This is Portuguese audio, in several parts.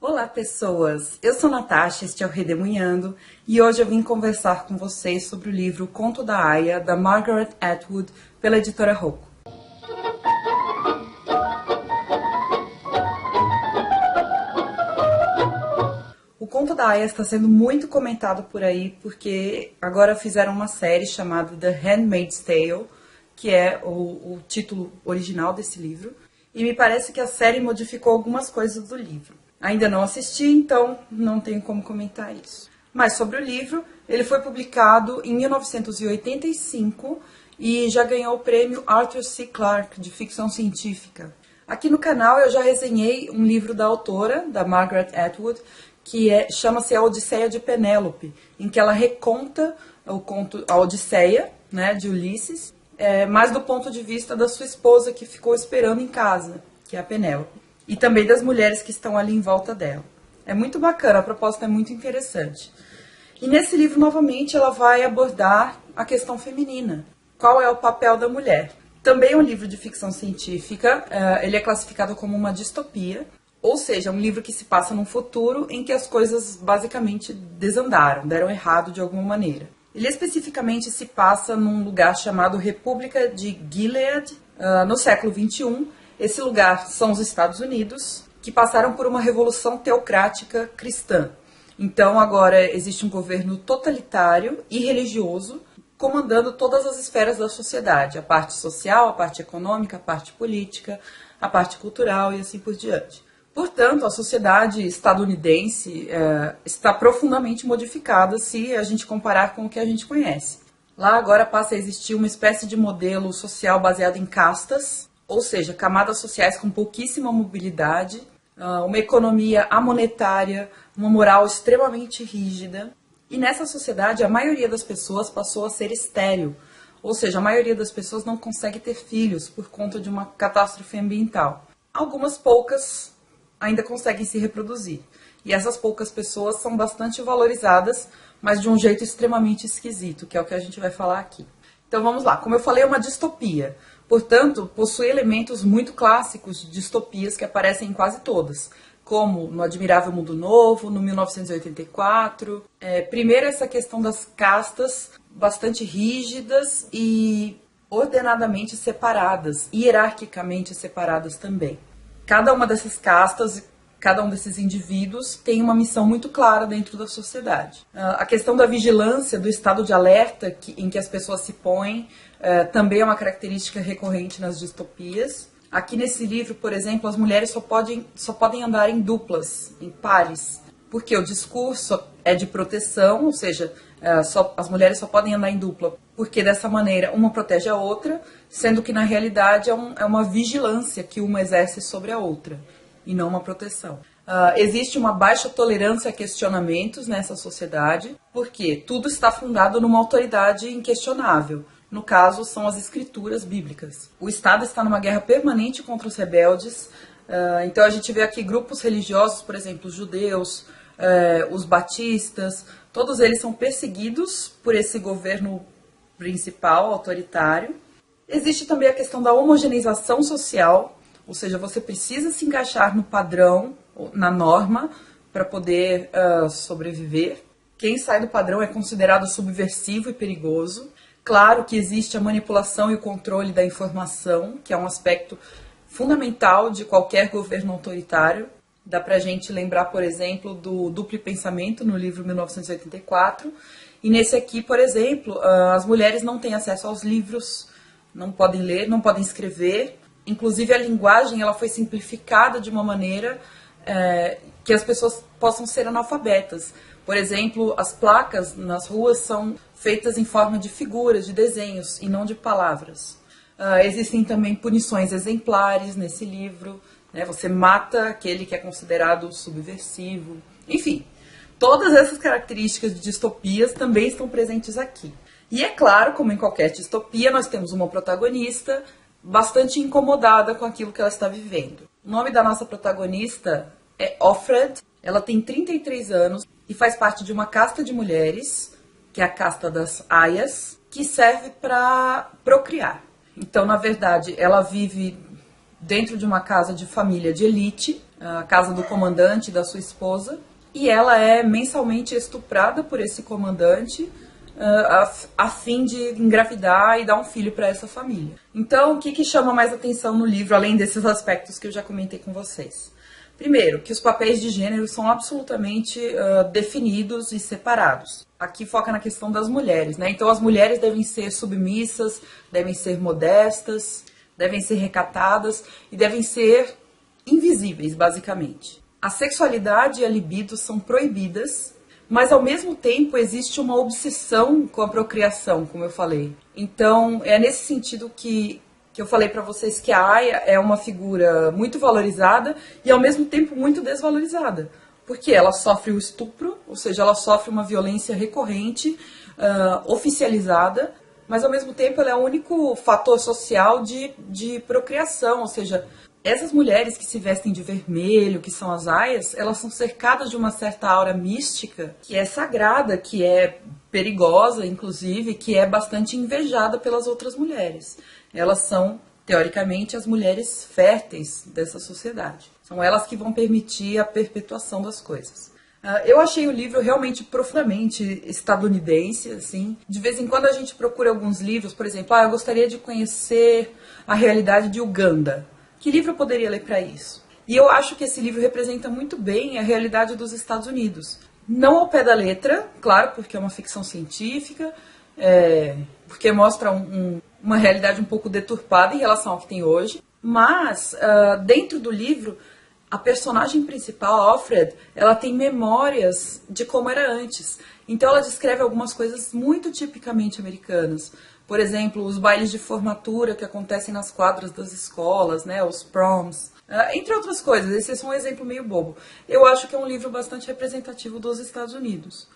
Olá, pessoas! Eu sou Natasha, este é o Redemoinhando, e hoje eu vim conversar com vocês sobre o livro Conto da Aia, da Margaret Atwood, pela editora Rocco. O Conto da Aia está sendo muito comentado por aí, porque agora fizeram uma série chamada The Handmaid's Tale, que é o título original desse livro, e me parece que a série modificou algumas coisas do livro. Ainda não assisti, então não tenho como comentar isso. Mas sobre o livro, ele foi publicado em 1985 e já ganhou o prêmio Arthur C. Clarke de ficção científica. Aqui no canal eu já resenhei um livro da autora, da Margaret Atwood, que chama-se A Odisseia de Penélope, em que ela reconta o conto A Odisseia, né, de Ulisses, mas do ponto de vista da sua esposa que ficou esperando em casa, que é a Penélope. E também das mulheres que estão ali em volta dela. É muito bacana, a proposta é muito interessante. E nesse livro, novamente, ela vai abordar a questão feminina. Qual é o papel da mulher? Também é um livro de ficção científica, ele é classificado como uma distopia, ou seja, um livro que se passa num futuro em que as coisas basicamente desandaram, deram errado de alguma maneira. Ele especificamente se passa num lugar chamado República de Gilead, no século XXI. Esse lugar são os Estados Unidos, que passaram por uma revolução teocrática cristã. Então agora existe um governo totalitário e religioso comandando todas as esferas da sociedade, a parte social, a parte econômica, a parte política, a parte cultural e assim por diante. Portanto, a sociedade estadunidense está profundamente modificada se a gente comparar com o que a gente conhece. Lá agora passa a existir uma espécie de modelo social baseado em castas, ou seja, camadas sociais com pouquíssima mobilidade, uma economia amonetária, uma moral extremamente rígida. E nessa sociedade, a maioria das pessoas passou a ser estéril, ou seja, a maioria das pessoas não consegue ter filhos por conta de uma catástrofe ambiental. Algumas poucas ainda conseguem se reproduzir. E essas poucas pessoas são bastante valorizadas, mas de um jeito extremamente esquisito, que é o que a gente vai falar aqui. Então vamos lá, como eu falei, é uma distopia. Portanto, possui elementos muito clássicos de distopias que aparecem em quase todas, como no Admirável Mundo Novo, no 1984. Primeiro, essa questão das castas bastante rígidas e ordenadamente separadas, hierarquicamente separadas também. Cada uma dessas castas, cada um desses indivíduos tem uma missão muito clara dentro da sociedade. A questão da vigilância, do estado de alerta em que as pessoas se põem, também é uma característica recorrente nas distopias. Aqui nesse livro, por exemplo, as mulheres só podem andar em duplas, em pares, porque o discurso é de proteção, ou seja, as mulheres só podem andar em dupla, porque dessa maneira uma protege a outra, sendo que na realidade é uma vigilância que uma exerce sobre a outra, e não uma proteção. Existe uma baixa tolerância a questionamentos nessa sociedade, porque tudo está fundado numa autoridade inquestionável. No caso, são as escrituras bíblicas. O Estado está numa guerra permanente contra os rebeldes. Então a gente vê aqui grupos religiosos, por exemplo, os judeus, os batistas, todos eles são perseguidos por esse governo principal, autoritário. Existe também a questão da homogeneização social, ou seja, você precisa se encaixar no padrão, na norma, para poder sobreviver. Quem sai do padrão é considerado subversivo e perigoso. Claro que existe a manipulação e o controle da informação, que é um aspecto fundamental de qualquer governo autoritário. Dá pra gente lembrar, por exemplo, do Duplo Pensamento, no livro 1984. E nesse aqui, por exemplo, as mulheres não têm acesso aos livros, não podem ler, não podem escrever. Inclusive a linguagem ela foi simplificada de uma maneira que as pessoas possam ser analfabetas. Por exemplo, as placas nas ruas são feitas em forma de figuras, de desenhos, e não de palavras. Existem também punições exemplares nesse livro, né? Você mata aquele que é considerado subversivo. Enfim, todas essas características de distopias também estão presentes aqui. E é claro, como em qualquer distopia, nós temos uma protagonista bastante incomodada com aquilo que ela está vivendo. O nome da nossa protagonista é Offred. Ela tem 33 anos e faz parte de uma casta de mulheres, que é a casta das aias, que serve para procriar. Então, na verdade, ela vive dentro de uma casa de família de elite, a casa do comandante da sua esposa, e ela é mensalmente estuprada por esse comandante a fim de engravidar e dar um filho para essa família. Então, o que chama mais atenção no livro, além desses aspectos que eu já comentei com vocês? Primeiro, que os papéis de gênero são absolutamente definidos e separados. Aqui foca na questão das mulheres, né? Então, as mulheres devem ser submissas, devem ser modestas, devem ser recatadas e devem ser invisíveis, basicamente. A sexualidade e a libido são proibidas, mas ao mesmo tempo existe uma obsessão com a procriação, como eu falei. Então, é nesse sentido que eu falei para vocês que a Aya é uma figura muito valorizada e ao mesmo tempo muito desvalorizada. Porque ela sofre o estupro, ou seja, ela sofre uma violência recorrente, oficializada, mas ao mesmo tempo ela é o único fator social de procriação, ou seja, essas mulheres que se vestem de vermelho, que são as aias, elas são cercadas de uma certa aura mística, que é sagrada, que é perigosa, inclusive, que é bastante invejada pelas outras mulheres. Elas são, teoricamente, as mulheres férteis dessa sociedade. São elas que vão permitir a perpetuação das coisas. Eu achei o livro realmente profundamente estadunidense, assim. De vez em quando a gente procura alguns livros, por exemplo, eu gostaria de conhecer a realidade de Uganda. Que livro eu poderia ler para isso? E eu acho que esse livro representa muito bem a realidade dos Estados Unidos. Não ao pé da letra, claro, porque é uma ficção científica, porque mostra uma realidade um pouco deturpada em relação ao que tem hoje, mas dentro do livro, a personagem principal, Alfred, ela tem memórias de como era antes. Então ela descreve algumas coisas muito tipicamente americanas. Por exemplo, os bailes de formatura que acontecem nas quadras das escolas, né, os proms, entre outras coisas. Esse é só um exemplo meio bobo. Eu acho que é um livro bastante representativo dos Estados Unidos,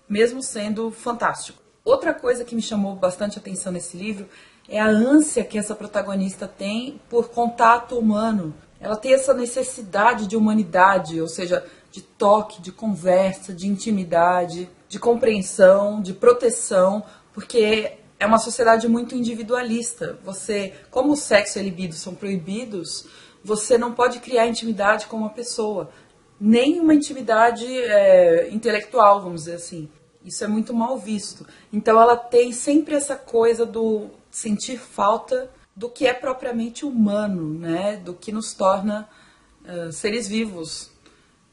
mesmo sendo fantástico. Outra coisa que me chamou bastante atenção nesse livro é a ânsia que essa protagonista tem por contato humano. Ela tem essa necessidade de humanidade, ou seja, de toque, de conversa, de intimidade, de compreensão, de proteção, porque é uma sociedade muito individualista. Você, como o sexo e a libido são proibidos, você não pode criar intimidade com uma pessoa, nem uma intimidade intelectual, vamos dizer assim. Isso é muito mal visto. Então ela tem sempre essa coisa do sentir falta do que é propriamente humano, né? Do que nos torna seres vivos.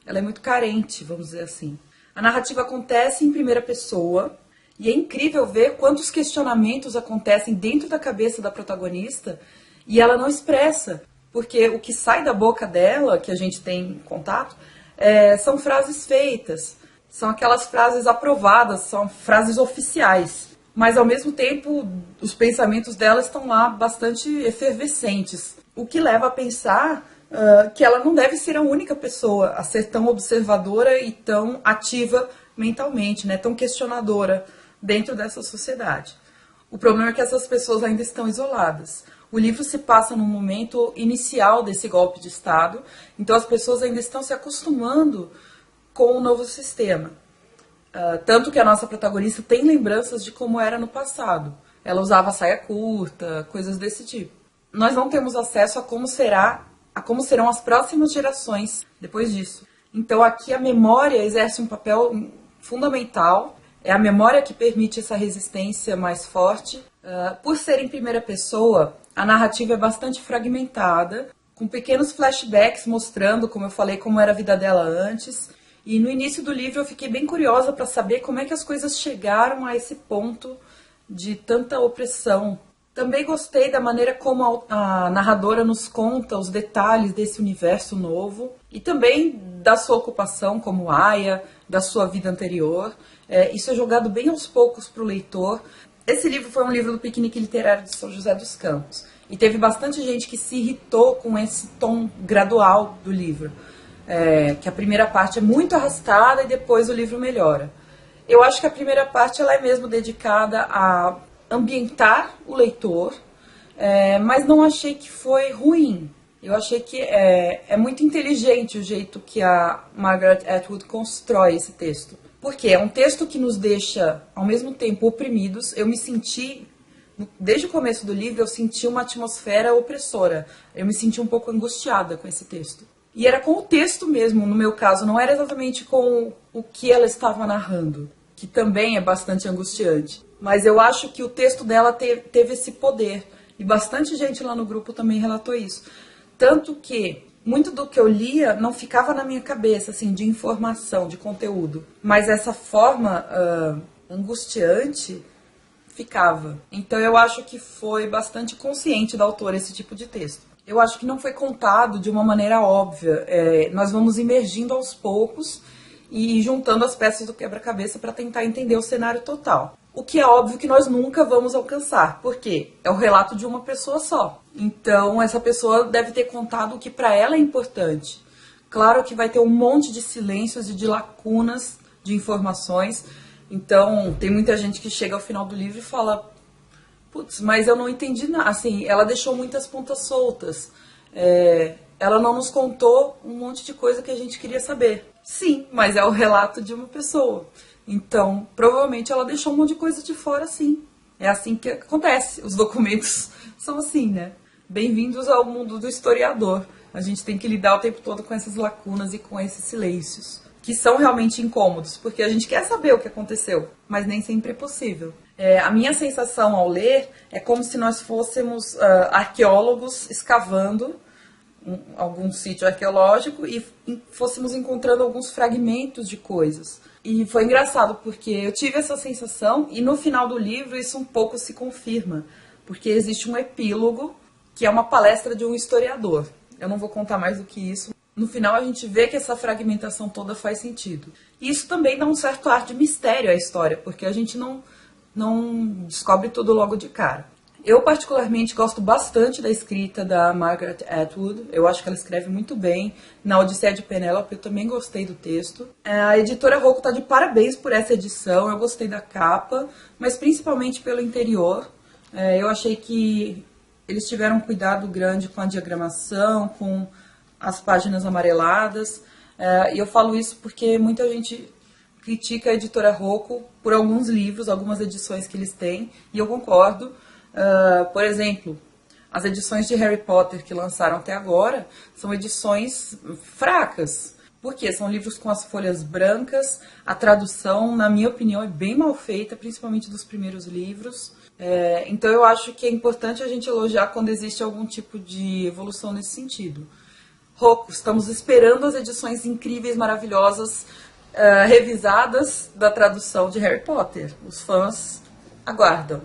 Ela é muito carente, vamos dizer assim. A narrativa acontece em primeira pessoa e é incrível ver quantos questionamentos acontecem dentro da cabeça da protagonista e ela não expressa, porque o que sai da boca dela, que a gente tem contato, são frases feitas, são aquelas frases aprovadas, são frases oficiais. Mas, ao mesmo tempo, os pensamentos dela estão lá bastante efervescentes. O que leva a pensar que ela não deve ser a única pessoa a ser tão observadora e tão ativa mentalmente, né? Tão questionadora dentro dessa sociedade. O problema é que essas pessoas ainda estão isoladas. O livro se passa no momento inicial desse golpe de Estado, então as pessoas ainda estão se acostumando com o novo sistema. Tanto que a nossa protagonista tem lembranças de como era no passado. Ela usava saia curta, coisas desse tipo. Nós não temos acesso a como serão as próximas gerações depois disso. Então aqui a memória exerce um papel fundamental. É a memória que permite essa resistência mais forte. Por ser em primeira pessoa, a narrativa é bastante fragmentada, com pequenos flashbacks mostrando, como eu falei, como era a vida dela antes. E no início do livro eu fiquei bem curiosa para saber como é que as coisas chegaram a esse ponto de tanta opressão. Também gostei da maneira como a narradora nos conta os detalhes desse universo novo e também da sua ocupação como aia, da sua vida anterior. Isso é jogado bem aos poucos para o leitor. Esse livro foi um livro do Piquenique Literário de São José dos Campos e teve bastante gente que se irritou com esse tom gradual do livro. Que a primeira parte é muito arrastada e depois o livro melhora. Eu acho que a primeira parte ela é mesmo dedicada a ambientar o leitor, mas não achei que foi ruim. Eu achei que é muito inteligente o jeito que a Margaret Atwood constrói esse texto. Porque é um texto que nos deixa, ao mesmo tempo, oprimidos. Eu me senti, desde o começo do livro, eu senti uma atmosfera opressora. Eu me senti um pouco angustiada com esse texto. E era com o texto mesmo, no meu caso, não era exatamente com o que ela estava narrando, que também é bastante angustiante. Mas eu acho que o texto dela teve esse poder. E bastante gente lá no grupo também relatou isso. Tanto que muito do que eu lia não ficava na minha cabeça, assim, de informação, de conteúdo. Mas essa forma angustiante ficava. Então eu acho que foi bastante consciente da autora esse tipo de texto. Eu acho que não foi contado de uma maneira óbvia. Nós vamos emergindo aos poucos e juntando as peças do quebra-cabeça para tentar entender o cenário total. O que é óbvio que nós nunca vamos alcançar, porque é o relato de uma pessoa só. Então, essa pessoa deve ter contado o que para ela é importante. Claro que vai ter um monte de silêncios e de lacunas de informações. Então, tem muita gente que chega ao final do livro e fala: putz, mas eu não entendi nada. Assim, ela deixou muitas pontas soltas. Ela não nos contou um monte de coisa que a gente queria saber. Sim, mas é o relato de uma pessoa. Então, provavelmente ela deixou um monte de coisa de fora, sim. É assim que acontece. Os documentos são assim, né? Bem-vindos ao mundo do historiador. A gente tem que lidar o tempo todo com essas lacunas e com esses silêncios, que são realmente incômodos, porque a gente quer saber o que aconteceu, mas nem sempre é possível. A minha sensação ao ler é como se nós fôssemos arqueólogos escavando algum sítio arqueológico e fôssemos encontrando alguns fragmentos de coisas. E foi engraçado, porque eu tive essa sensação e no final do livro isso um pouco se confirma, porque existe um epílogo que é uma palestra de um historiador. Eu não vou contar mais do que isso. No final a gente vê que essa fragmentação toda faz sentido. E isso também dá um certo ar de mistério à história, porque a gente não descobre tudo logo de cara. Eu particularmente gosto bastante da escrita da Margaret Atwood. Eu acho que ela escreve muito bem. Na Odisseia de Penélope eu também gostei do texto. A editora Rocco está de parabéns por essa edição. Eu gostei da capa, mas principalmente pelo interior. Eu achei que eles tiveram um cuidado grande com a diagramação, com as páginas amareladas. E eu falo isso porque muita gente critica a editora Rocco por alguns livros, algumas edições que eles têm, e eu concordo. Por exemplo, as edições de Harry Potter que lançaram até agora são edições fracas. Por quê? São livros com as folhas brancas, a tradução, na minha opinião, é bem mal feita, principalmente dos primeiros livros. Então eu acho que é importante a gente elogiar quando existe algum tipo de evolução nesse sentido. Rocco, estamos esperando as edições incríveis, maravilhosas, revisadas da tradução de Harry Potter. Os fãs aguardam.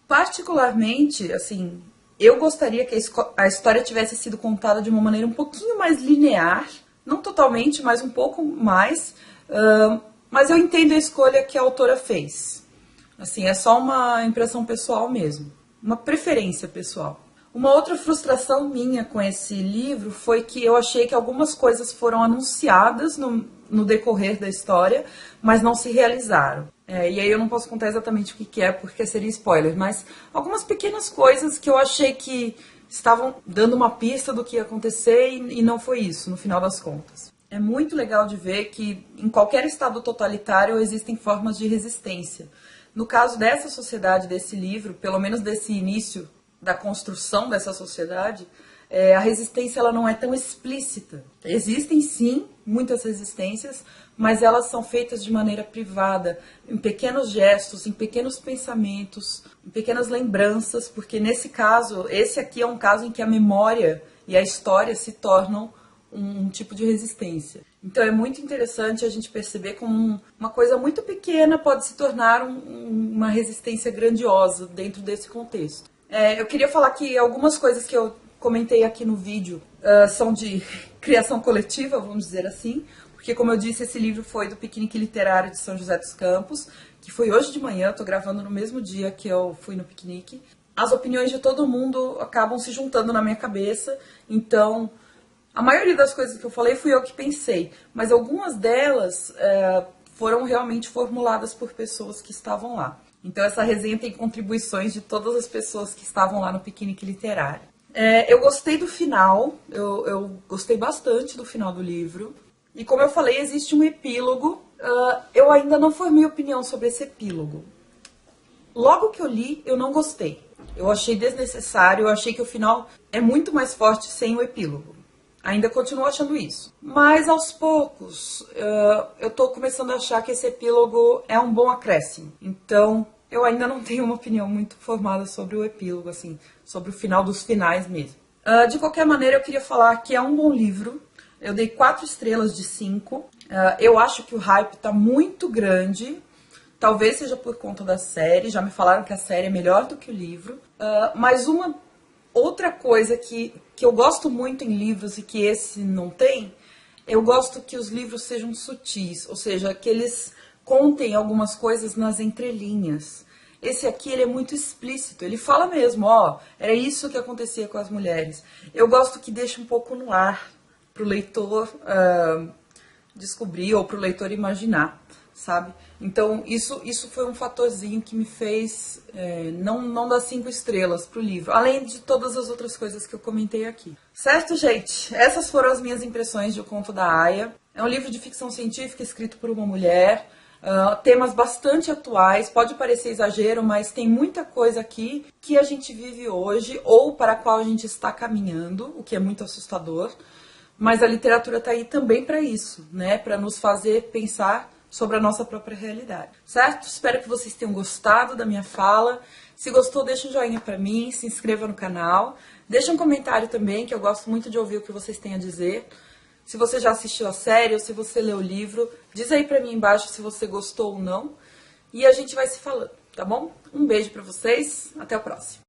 Particularmente, assim, eu gostaria que a história tivesse sido contada de uma maneira um pouquinho mais linear, não totalmente, mas um pouco mais, mas eu entendo a escolha que a autora fez. Assim, é só uma impressão pessoal mesmo, uma preferência pessoal. Uma outra frustração minha com esse livro foi que eu achei que algumas coisas foram anunciadas no decorrer da história, mas não se realizaram. E aí eu não posso contar exatamente o que é, porque seria spoiler, mas algumas pequenas coisas que eu achei que estavam dando uma pista do que ia acontecer e não foi isso, no final das contas. É muito legal de ver que em qualquer estado totalitário existem formas de resistência. No caso dessa sociedade, desse livro, pelo menos desse início da construção dessa sociedade, a resistência ela não é tão explícita. Existem sim muitas resistências, mas elas são feitas de maneira privada, em pequenos gestos, em pequenos pensamentos, em pequenas lembranças, porque nesse caso, esse aqui é um caso em que a memória e a história se tornam um tipo de resistência. Então é muito interessante a gente perceber como uma coisa muito pequena pode se tornar uma resistência grandiosa dentro desse contexto. Eu queria falar que algumas coisas que eu comentei aqui no vídeo são de criação coletiva, vamos dizer assim, porque, como eu disse, esse livro foi do Piquenique Literário de São José dos Campos, que foi hoje de manhã, estou gravando no mesmo dia que eu fui no piquenique. As opiniões de todo mundo acabam se juntando na minha cabeça, então a maioria das coisas que eu falei fui eu que pensei, mas algumas delas foram realmente formuladas por pessoas que estavam lá. Então essa resenha tem contribuições de todas as pessoas que estavam lá no Piquenique Literário. Eu gostei do final, eu gostei bastante do final do livro. E como eu falei, existe um epílogo. Eu ainda não formei opinião sobre esse epílogo. Logo que eu li, eu não gostei. Eu achei desnecessário, eu achei que o final é muito mais forte sem o epílogo. Ainda continuo achando isso. Mas aos poucos, eu tô começando a achar que esse epílogo é um bom acréscimo. Então, eu ainda não tenho uma opinião muito formada sobre o epílogo, assim, sobre o final dos finais mesmo. De qualquer maneira, eu queria falar que é um bom livro. Eu dei 4 estrelas de 5. Eu acho que o hype tá muito grande. Talvez seja por conta da série. Já me falaram que a série é melhor do que o livro. Mas uma outra coisa que eu gosto muito em livros e que esse não tem, eu gosto que os livros sejam sutis, ou seja, que eles contem algumas coisas nas entrelinhas. Esse aqui, ele é muito explícito, ele fala mesmo, ó, era isso que acontecia com as mulheres. Eu gosto que deixe um pouco no ar, para o leitor descobrir ou para o leitor imaginar, sabe? Então, isso foi um fatorzinho que me fez não dar 5 estrelas pro livro, além de todas as outras coisas que eu comentei aqui. Certo, gente? Essas foram as minhas impressões de O Conto da Aia. É um livro de ficção científica escrito por uma mulher, temas bastante atuais, pode parecer exagero, mas tem muita coisa aqui que a gente vive hoje ou para a qual a gente está caminhando, o que é muito assustador. Mas a literatura está aí também para isso, né? Para nos fazer pensar sobre a nossa própria realidade, certo? Espero que vocês tenham gostado da minha fala. Se gostou, deixa um joinha para mim, se inscreva no canal, deixa um comentário também, que eu gosto muito de ouvir o que vocês têm a dizer. Se você já assistiu a série ou se você leu o livro, diz aí para mim embaixo se você gostou ou não. E a gente vai se falando, tá bom? Um beijo para vocês, até o próximo.